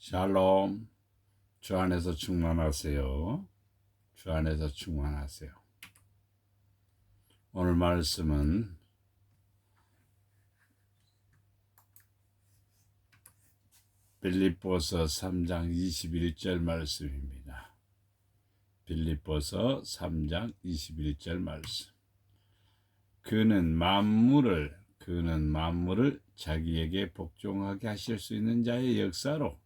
샬롬. 주 안에서 충만하세요. 주 안에서 충만하세요. 오늘 말씀은 빌립보서 3장 21절 말씀입니다. 빌립보서 3장 21절 말씀. 그는 만물을 자기에게 복종하게 하실 수 있는 자의 역사로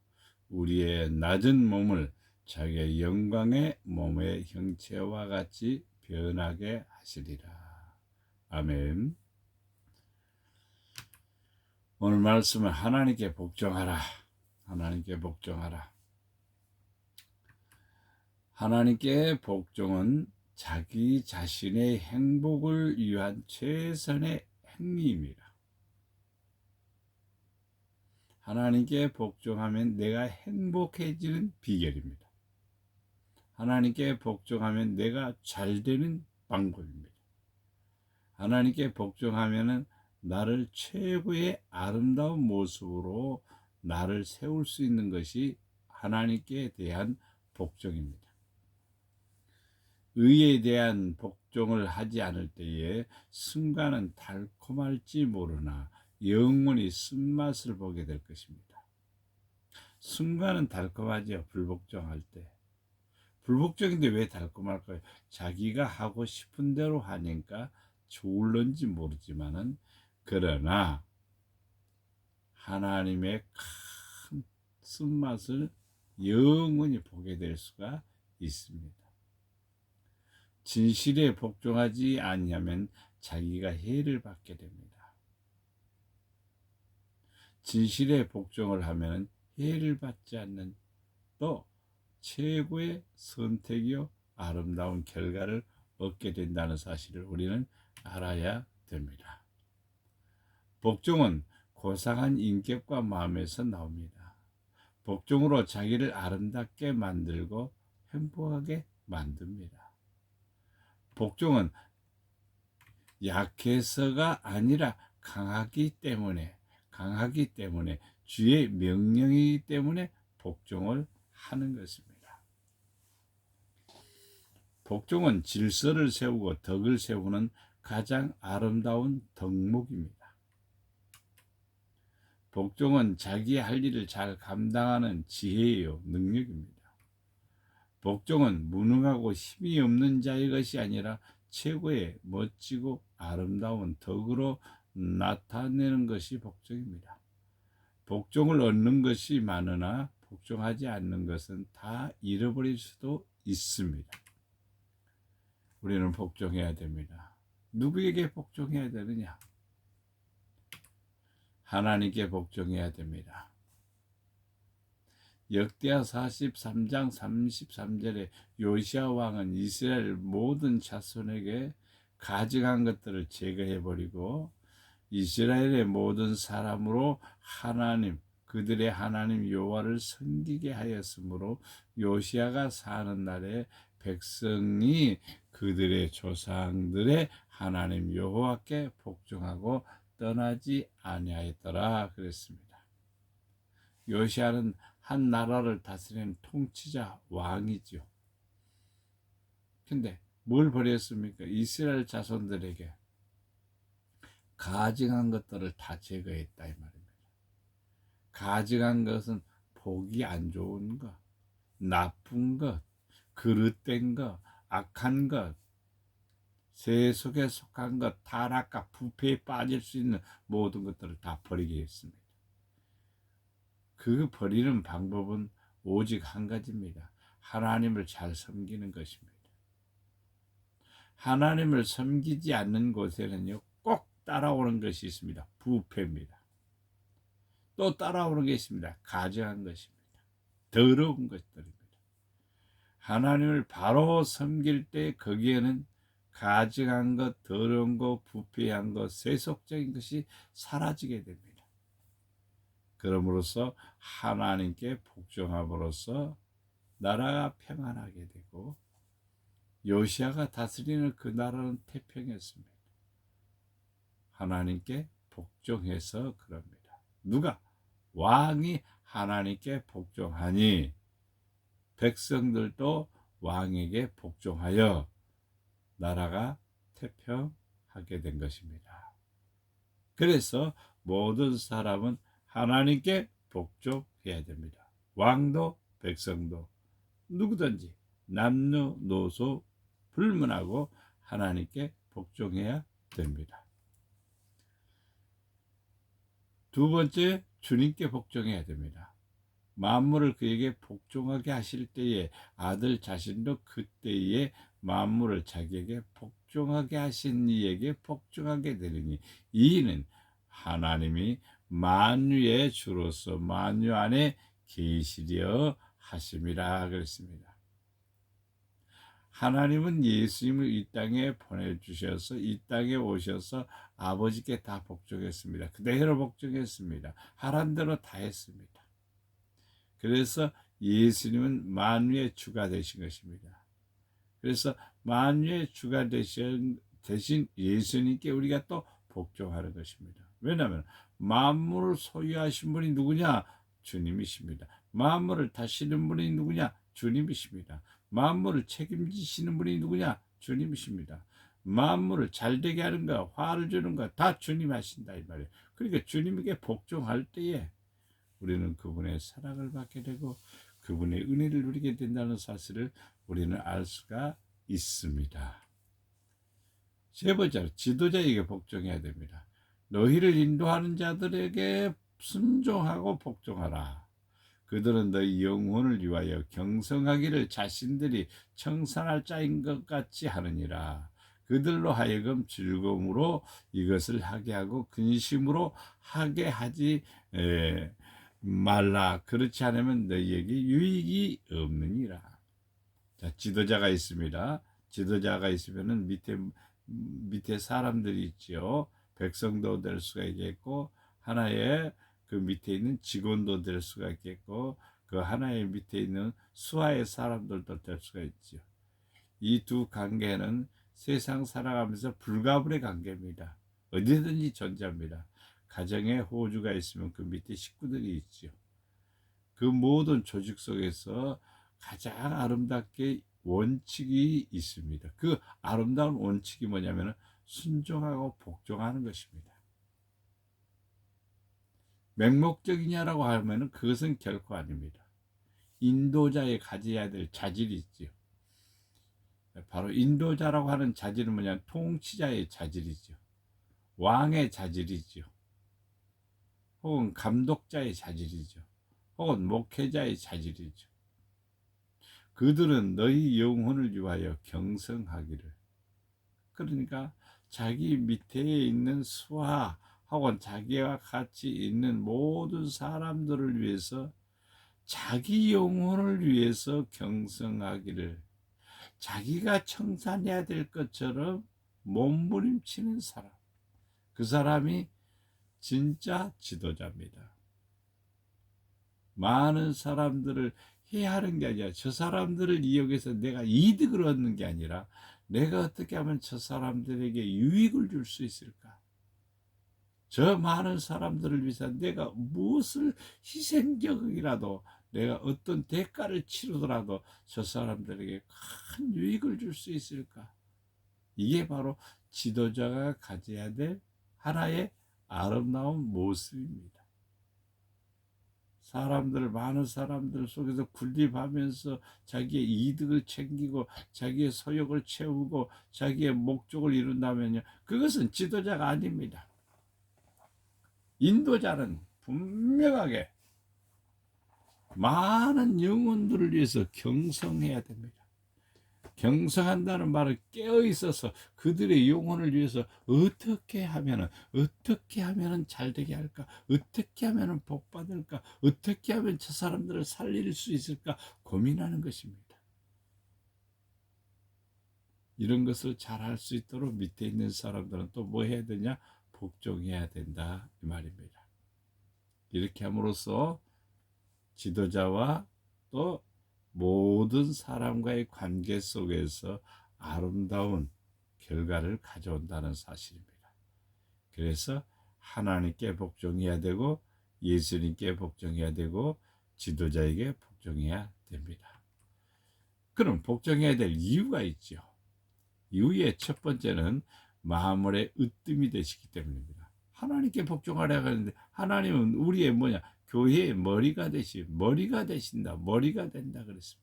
우리의 낮은 몸을 자기의 영광의 몸의 형체와 같이 변하게 하시리라. 아멘. 오늘 말씀은 하나님께 복종하라. 하나님께 복종하라. 하나님께 복종은 자기 자신의 행복을 위한 최선의 행위입니다. 하나님께 복종하면 내가 행복해지는 비결입니다. 하나님께 복종하면 내가 잘 되는 방법입니다. 하나님께 복종하면 나를 최고의 아름다운 모습으로 나를 세울 수 있는 것이 하나님께 대한 복종입니다. 의에 대한 복종을 하지 않을 때에 순간은 달콤할지 모르나 영원히 쓴맛을 보게 될 것입니다. 순간은 달콤하죠. 불복종할 때. 불복종인데 왜 달콤할까요? 자기가 하고 싶은 대로 하니까 좋을런지 모르지만은, 그러나 하나님의 큰 쓴맛을 영원히 보게 될 수가 있습니다. 진실에 복종하지 아니하면 자기가 해를 받게 됩니다. 진실에 복종을 하면 해를 받지 않는 또 최고의 선택이요 아름다운 결과를 얻게 된다는 사실을 우리는 알아야 됩니다. 복종은 고상한 인격과 마음에서 나옵니다. 복종으로 자기를 아름답게 만들고 행복하게 만듭니다. 복종은 약해서가 아니라 강하기 때문에 주의 명령이기 때문에 복종을 하는 것입니다. 복종은 질서를 세우고 덕을 세우는 가장 아름다운 덕목입니다. 복종은 자기 할 일을 잘 감당하는 지혜요 능력입니다. 복종은 무능하고 힘이 없는 자의 것이 아니라 최고의 멋지고 아름다운 덕으로 나타내는 것이 복종입니다. 복종을 얻는 것이 많으나 복종하지 않는 것은 다 잃어버릴 수도 있습니다. 우리는 복종해야 됩니다. 누구에게 복종해야 되느냐? 하나님께 복종해야 됩니다. 역대하 43장 33절에 요시야 왕은 이스라엘 모든 자손에게 가증한 것들을 제거해버리고 이스라엘의 모든 사람으로 그들의 하나님 여호와를 섬기게 하였으므로 요시야가 사는 날에 백성이 그들의 조상들의 하나님 여호와께 복종하고 떠나지 아니하였더라 그랬습니다. 요시야는 한 나라를 다스리는 통치자 왕이죠. 근데 뭘 버렸습니까? 이스라엘 자손들에게 가증한 것들을 다 제거했다 이 말입니다. 가증한 것은 보기 안 좋은 것, 나쁜 것, 그릇된 것, 악한 것, 세속에 속한 것, 타락과 부패에 빠질 수 있는 모든 것들을 다 버리게 했습니다. 그 버리는 방법은 오직 한 가지입니다. 하나님을 잘 섬기는 것입니다. 하나님을 섬기지 않는 곳에는요 꼭 따라오는 것이 있습니다. 부패입니다. 또 따라오는 게 있습니다. 가증한 것입니다. 더러운 것들입니다. 하나님을 바로 섬길 때 거기에는 가증한 것, 더러운 것, 부패한 것, 세속적인 것이 사라지게 됩니다. 그럼으로써 하나님께 복종함으로써 나라가 평안하게 되고 요시야가 다스리는 그 나라는 태평했습니다. 하나님께 복종해서 그럽니다. 누가? 왕이 하나님께 복종하니 백성들도 왕에게 복종하여 나라가 태평하게 된 것입니다. 그래서 모든 사람은 하나님께 복종해야 됩니다. 왕도 백성도 누구든지 남녀노소 불문하고 하나님께 복종해야 됩니다. 두 번째, 주님께 복종해야 됩니다. 만물을 그에게 복종하게 하실 때에 아들 자신도 그때에 만물을 자기에게 복종하게 하신 이에게 복종하게 되리니 이는 하나님이 만유의 주로서 만유 안에 계시려 하심이라 그랬습니다. 하나님은 예수님을 이 땅에 보내주셔서 이 땅에 오셔서 아버지께 다 복종했습니다. 그대로 복종했습니다. 하란 대로 다 했습니다. 그래서 예수님은 만유의 주가 되신 것입니다. 그래서 만유의 주가 대신 예수님께 우리가 또 복종하는 것입니다. 왜냐하면 만물을 소유하신 분이 누구냐? 주님이십니다. 만물을 다스리는 분이 누구냐? 주님이십니다. 만물을 책임지시는 분이 누구냐? 주님이십니다. 만물을 잘되게 하는 거, 화를 주는 거 다 주님 하신다 이 말이에요. 그러니까 주님에게 복종할 때에 우리는 그분의 사랑을 받게 되고 그분의 은혜를 누리게 된다는 사실을 우리는 알 수가 있습니다. 세 번째로 지도자에게 복종해야 됩니다. 너희를 인도하는 자들에게 순종하고 복종하라. 그들은 너희 영혼을 위하여 경성하기를 자신들이 청산할 자인 것 같이 하느니라. 그들로 하여금 즐거움으로 이것을 하게 하고 근심으로 하게 하지 말라. 그렇지 않으면 너희에게 유익이 없느니라. 자, 지도자가 있습니다. 지도자가 있으면은 밑에 사람들이 있지요. 백성도 될 수가 있겠고 하나의 그 밑에 있는 직원도 될 수가 있겠고 그 하나의 밑에 있는 수하의 사람들도 될 수가 있죠. 이 두 관계는 세상 살아가면서 불가분의 관계입니다. 어디든지 존재합니다. 가정에 호주가 있으면 그 밑에 식구들이 있죠. 그 모든 조직 속에서 가장 아름답게 원칙이 있습니다. 그 아름다운 원칙이 뭐냐면 순종하고 복종하는 것입니다. 맹목적이냐라고 하면 그것은 결코 아닙니다. 인도자에 가져야 될 자질이 있죠. 바로 인도자라고 하는 자질은 뭐냐? 통치자의 자질이죠. 왕의 자질이죠. 혹은 감독자의 자질이죠. 혹은 목회자의 자질이죠. 그들은 너희 영혼을 위하여 경성하기를. 그러니까 자기 밑에 있는 수하 혹은 자기와 같이 있는 모든 사람들을 위해서 자기 영혼을 위해서 경성하기를 자기가 청산해야 될 것처럼 몸부림치는 사람, 그 사람이 진짜 지도자입니다. 많은 사람들을 해하는 게 아니라 저 사람들을 이용해서 내가 이득을 얻는 게 아니라 내가 어떻게 하면 저 사람들에게 유익을 줄 수 있을까? 저 많은 사람들을 위해서 내가 무엇을 희생적이라도 내가 어떤 대가를 치르더라도 저 사람들에게 큰 유익을 줄 수 있을까? 이게 바로 지도자가 가져야 될 하나의 아름다운 모습입니다. 많은 사람들 속에서 군림하면서 자기의 이득을 챙기고 자기의 소욕을 채우고 자기의 목적을 이룬다면요, 그것은 지도자가 아닙니다. 인도자는 분명하게 많은 영혼들을 위해서 경성해야 됩니다. 경성한다는 말은 깨어 있어서 그들의 영혼을 위해서 어떻게 하면은 잘 되게 할까? 어떻게 하면은 복 받을까? 어떻게 하면 저 사람들을 살릴 수 있을까? 고민하는 것입니다. 이런 것을 잘 할 수 있도록 밑에 있는 사람들은 또 뭐 해야 되냐? 복종해야 된다 이 말입니다. 이렇게 함으로써 지도자와 또 모든 사람과의 관계 속에서 아름다운 결과를 가져온다는 사실입니다. 그래서 하나님께 복종해야 되고 예수님께 복종해야 되고 지도자에게 복종해야 됩니다. 그럼 복종해야 될 이유가 있죠. 이유의 첫 번째는 마음의 으뜸이 되시기 때문입니다. 하나님께 복종하려고 하는데 하나님은 우리의 교회의 머리가 되신다. 머리가 된다 그랬습니다.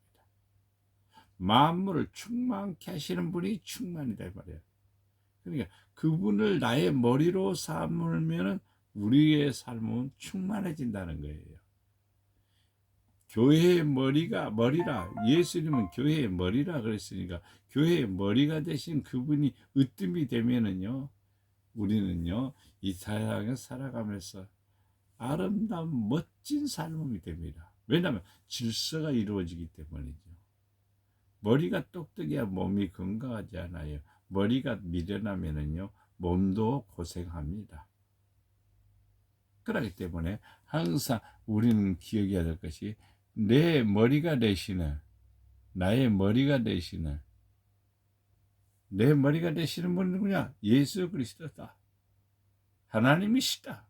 만물을 충만케 하시는 분이 충만이다 이 말이에요. 그러니까 그분을 나의 머리로 삼으면 우리의 삶은 충만해진다는 거예요. 교회의 머리라 예수님은 교회의 머리라 그랬으니까 교회의 머리가 되신 그분이 으뜸이 되면은요 우리는요 이 세상에 살아가면서 아름다운 멋진 삶이 됩니다. 왜냐하면 질서가 이루어지기 때문이죠. 머리가 똑똑해야 몸이 건강하지 않아요. 머리가 미련하면은요 몸도 고생합니다. 그렇기 때문에 항상 우리는 기억해야 될 것이 내 머리가 되시는 나의 머리가 되시는 내 머리가 되시는 분은 누구냐? 예수 그리스도다. 하나님이시다.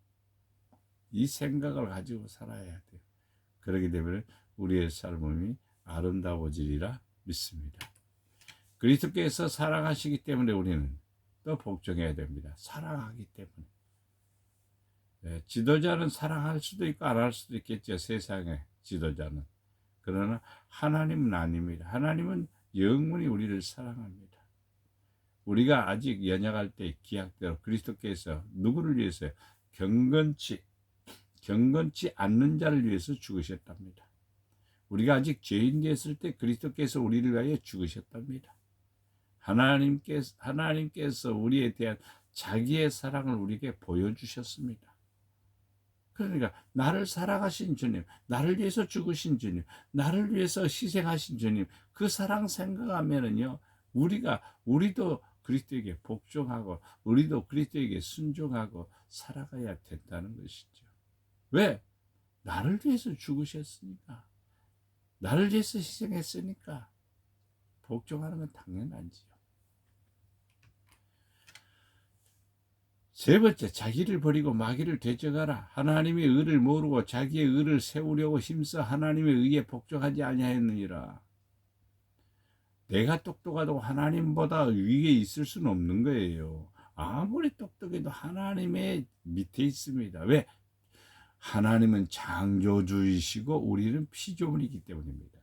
이 생각을 가지고 살아야 돼요. 그렇게 되면 우리의 삶이 아름다워지리라 믿습니다. 그리스도께서 사랑하시기 때문에 우리는 또 복종해야 됩니다. 사랑하기 때문에. 네, 지도자는 사랑할 수도 있고 안 할 수도 있겠죠. 세상의 지도자는. 그러나 하나님은 아닙니다. 하나님은 영원히 우리를 사랑합니다. 우리가 아직 연약할 때 기약대로 그리스도께서 누구를 위해서요? 경건치 않는 자를 위해서 죽으셨답니다. 우리가 아직 죄인 되었을 때 그리스도께서 우리를 위하여 죽으셨답니다. 하나님께서 우리에 대한 자기의 사랑을 우리에게 보여주셨습니다. 그러니까 나를 사랑하신 주님, 나를 위해서 죽으신 주님, 나를 위해서 희생하신 주님, 그 사랑 생각하면은요, 우리도 그리스도에게 복종하고, 우리도 그리스도에게 순종하고 살아가야 된다는 것이죠. 왜? 나를 위해서 죽으셨으니까, 나를 위해서 희생했으니까 복종하는 건 당연하지요. 세 번째, 자기를 버리고 마귀를 대적하라. 하나님의 의를 모르고 자기의 의를 세우려고 힘써 하나님의 의에 복종하지 아니하였느니라. 내가 똑똑하다고 하나님보다 위에 있을 수는 없는 거예요. 아무리 똑똑해도 하나님의 밑에 있습니다. 왜? 하나님은 창조주이시고 우리는 피조물이기 때문입니다.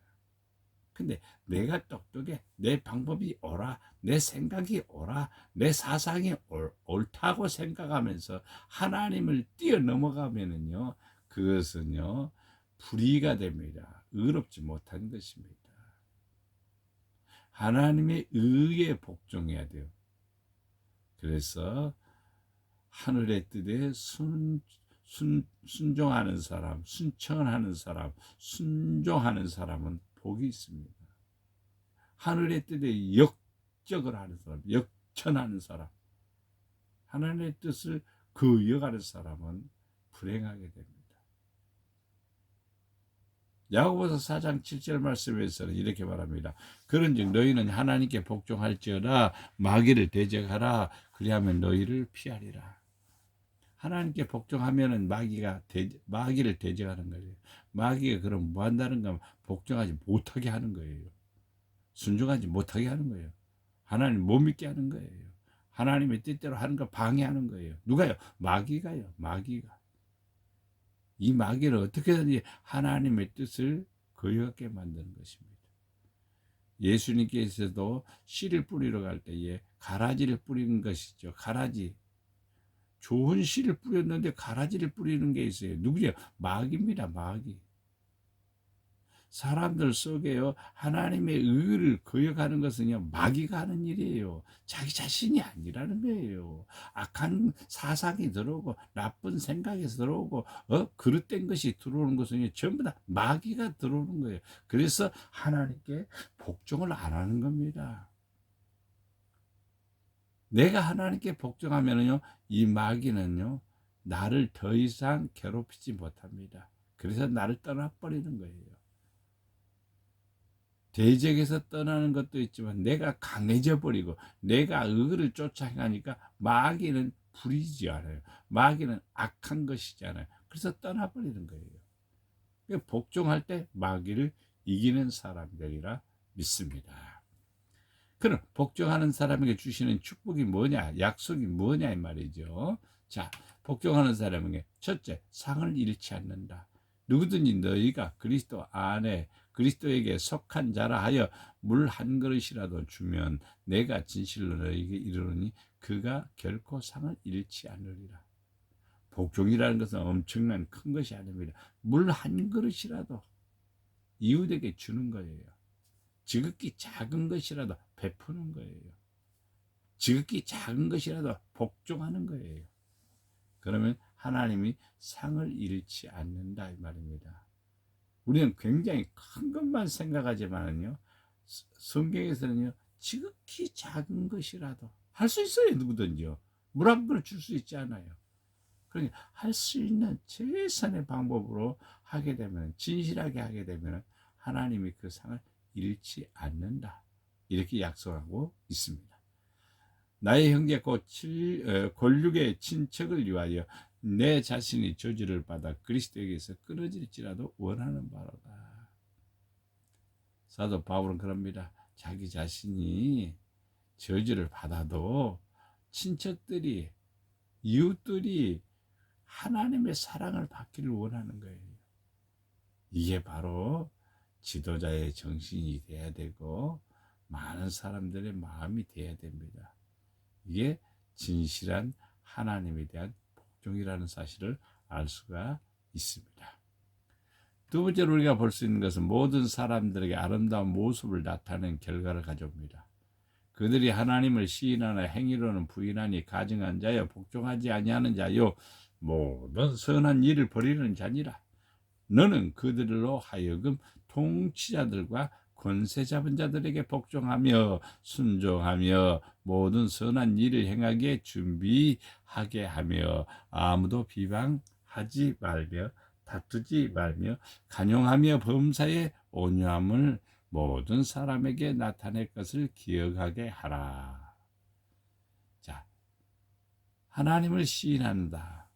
근데 내가 똑똑해, 내 방법이 옳아, 내 생각이 옳아, 내 사상이 옳다고 생각하면서 하나님을 뛰어넘어가면은요, 그것은요, 불의가 됩니다. 의롭지 못한 것입니다. 하나님의 의에 복종해야 돼요. 그래서 하늘의 뜻에 순종하는 사람, 순천하는 사람, 순종하는 사람은 복이 있습니다. 하늘의 뜻에 역적을 하는 사람, 역천하는 사람, 하나님의 뜻을 거역하는 사람은 불행하게 됩니다. 야고보서 4장 7절 말씀에서는 이렇게 말합니다. 그런즉 너희는 하나님께 복종할지어다 마귀를 대적하라 그리하면 너희를 피하리라. 하나님께 복종하면은 마귀를 대적하는 거예요. 마귀가 그럼 뭐 한다는 건 복종하지 못하게 하는 거예요. 순종하지 못하게 하는 거예요. 하나님 못 믿게 하는 거예요. 하나님의 뜻대로 하는 거 방해하는 거예요. 누가요? 마귀가요. 마귀가. 이 마귀를 어떻게든지 하나님의 뜻을 거역하게 만드는 것입니다. 예수님께서도 씨를 뿌리러 갈 때에 가라지를 뿌리는 것이죠. 가라지. 좋은 씨를 뿌렸는데 가라지를 뿌리는 게 있어요. 누구죠? 마귀입니다. 마귀. 사람들 속에요. 하나님의 의를 거역하는 것은요. 마귀가 하는 일이에요. 자기 자신이 아니라는 거예요. 악한 사상이 들어오고 나쁜 생각이 들어오고 그릇된 것이 들어오는 것은 전부 다 마귀가 들어오는 거예요. 그래서 하나님께 복종을 안 하는 겁니다. 내가 하나님께 복종하면요. 이 마귀는요. 나를 더 이상 괴롭히지 못합니다. 그래서 나를 떠나버리는 거예요. 대적에서 떠나는 것도 있지만 내가 강해져 버리고 내가 의를 쫓아 행하니까 마귀는 불이지 않아요. 마귀는 악한 것이지 않아요. 그래서 떠나버리는 거예요. 복종할 때 마귀를 이기는 사람이 되리라 믿습니다. 그럼 복종하는 사람에게 주시는 축복이 뭐냐, 약속이 뭐냐 이 말이죠. 자, 복종하는 사람에게 첫째, 상을 잃지 않는다. 누구든지 너희가 그리스도 안에 그리스도에게 속한 자라 하여 물 한 그릇이라도 주면 내가 진실로 너희에게 이르노니 그가 결코 상을 잃지 않으리라. 복종이라는 것은 엄청난 큰 것이 아닙니다. 물 한 그릇이라도 이웃에게 주는 거예요. 지극히 작은 것이라도 베푸는 거예요. 지극히 작은 것이라도 복종하는 거예요. 그러면 하나님이 상을 잃지 않는다 이 말입니다. 우리는 굉장히 큰 것만 생각하지만요, 성경에서는요, 지극히 작은 것이라도 할 수 있어요. 누구든지요. 물 한 그릇 줄 수 있지 않아요. 그러니까 할 수 있는 최선의 방법으로 하게 되면, 진실하게 하게 되면 하나님이 그 상을 잃지 않는다. 이렇게 약속하고 있습니다. 나의 형제 곧 골육의 친척을 위하여 내 자신이 저주를 받아 그리스도에게서 끊어질지라도 원하는 바로다. 사도 바울은 그럽니다. 자기 자신이 저주를 받아도 친척들이, 이웃들이 하나님의 사랑을 받기를 원하는 거예요. 이게 바로 지도자의 정신이 돼야 되고 많은 사람들의 마음이 돼야 됩니다. 이게 진실한 하나님에 대한 복종이라는 사실을 알 수가 있습니다. 두 번째로 우리가 볼 수 있는 것은 모든 사람들에게 아름다운 모습을 나타내는 결과를 가져옵니다. 그들이 하나님을 시인하나 행위로는 부인하니 가증한 자여 복종하지 아니하는 자요 모든 선한 일을 벌이는 자니라. 너는 그들로 하여금 통치자들과 권세 잡은 자들에게 복종하며 순종하며 모든 선한 일을 행하기에 준비하게 하며 아무도 비방하지 말며 다투지 말며 간용하며 범사에 온유함을 모든 사람에게 나타낼 것을 기억하게 하라. 자, 하나님을 시인한다.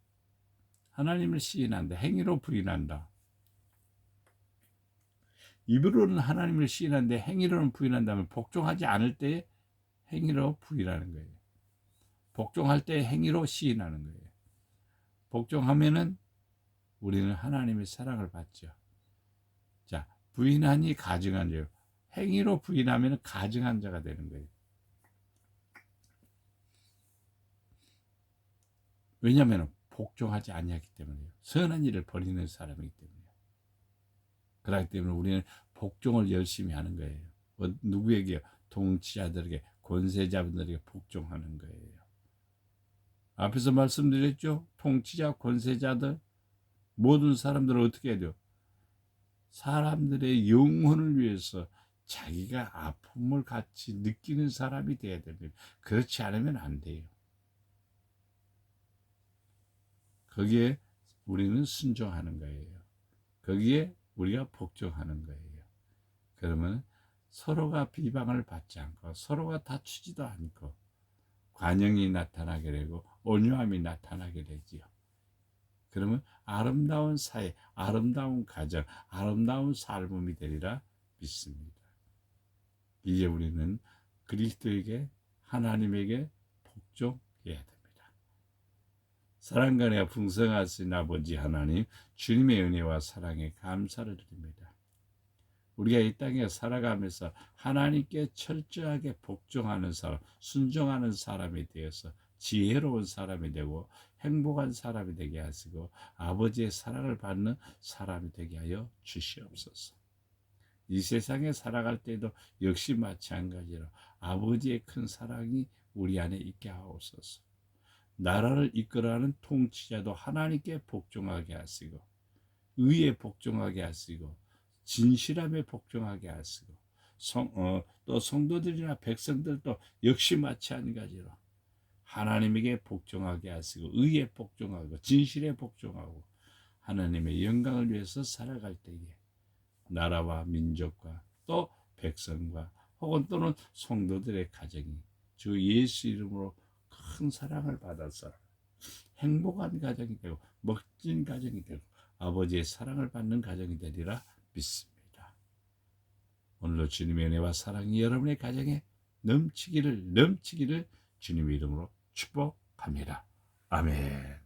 하나님을 시인한다. 행위로 부인한다. 입으로는 하나님을 시인하는데 행위로는 부인한다면 복종하지 않을 때 행위로 부인하는 거예요. 복종할 때 행위로 시인하는 거예요. 복종하면은 우리는 하나님의 사랑을 받죠. 자, 부인하니 가증한 자요. 행위로 부인하면 가증한 자가 되는 거예요. 왜냐하면 복종하지 아니하기 때문에요. 선한 일을 벌이는 사람이기 때문에. 그렇기 때문에 우리는 복종을 열심히 하는 거예요. 누구에게요? 통치자들에게, 권세자분들에게 복종하는 거예요. 앞에서 말씀드렸죠? 통치자, 권세자들, 모든 사람들은 어떻게 해야 돼요? 사람들의 영혼을 위해서 자기가 아픔을 같이 느끼는 사람이 돼야 됩니다. 그렇지 않으면 안 돼요. 거기에 우리는 순종하는 거예요. 거기에 우리가 복종하는 거예요. 그러면 서로가 비방을 받지 않고 서로가 다투지도 않고 관용이 나타나게 되고 온유함이 나타나게 되지요. 그러면 아름다운 사회, 아름다운 가정, 아름다운 삶이 되리라 믿습니다. 이제 우리는 그리스도에게, 하나님에게 복종해야 됩니다. 사랑과 은혜가 풍성하신 아버지 하나님, 주님의 은혜와 사랑에 감사를 드립니다. 우리가 이 땅에 살아가면서 하나님께 철저하게 복종하는 사람, 순종하는 사람이 되어서 지혜로운 사람이 되고 행복한 사람이 되게 하시고 아버지의 사랑을 받는 사람이 되게 하여 주시옵소서. 이 세상에 살아갈 때도 역시 마찬가지로 아버지의 큰 사랑이 우리 안에 있게 하옵소서. 나라를 이끌어가는 통치자도 하나님께 복종하게 하시고 의에 복종하게 하시고 진실함에 복종하게 하시고 또 성도들이나 백성들도 역시 마찬가지로 하나님에게 복종하게 하시고 의에 복종하고 진실에 복종하고 하나님의 영광을 위해서 살아갈 때에 나라와 민족과 또 백성과 혹은 또는 성도들의 가정이 주 예수 이름으로 큰 사랑을 받아서 행복한 가정이 되고 멋진 가정이 되고 아버지의 사랑을 받는 가정이 되리라 믿습니다. 오늘도 주님의 은혜와 사랑이 여러분의 가정에 넘치기를 주님의 이름으로 축복합니다. 아멘.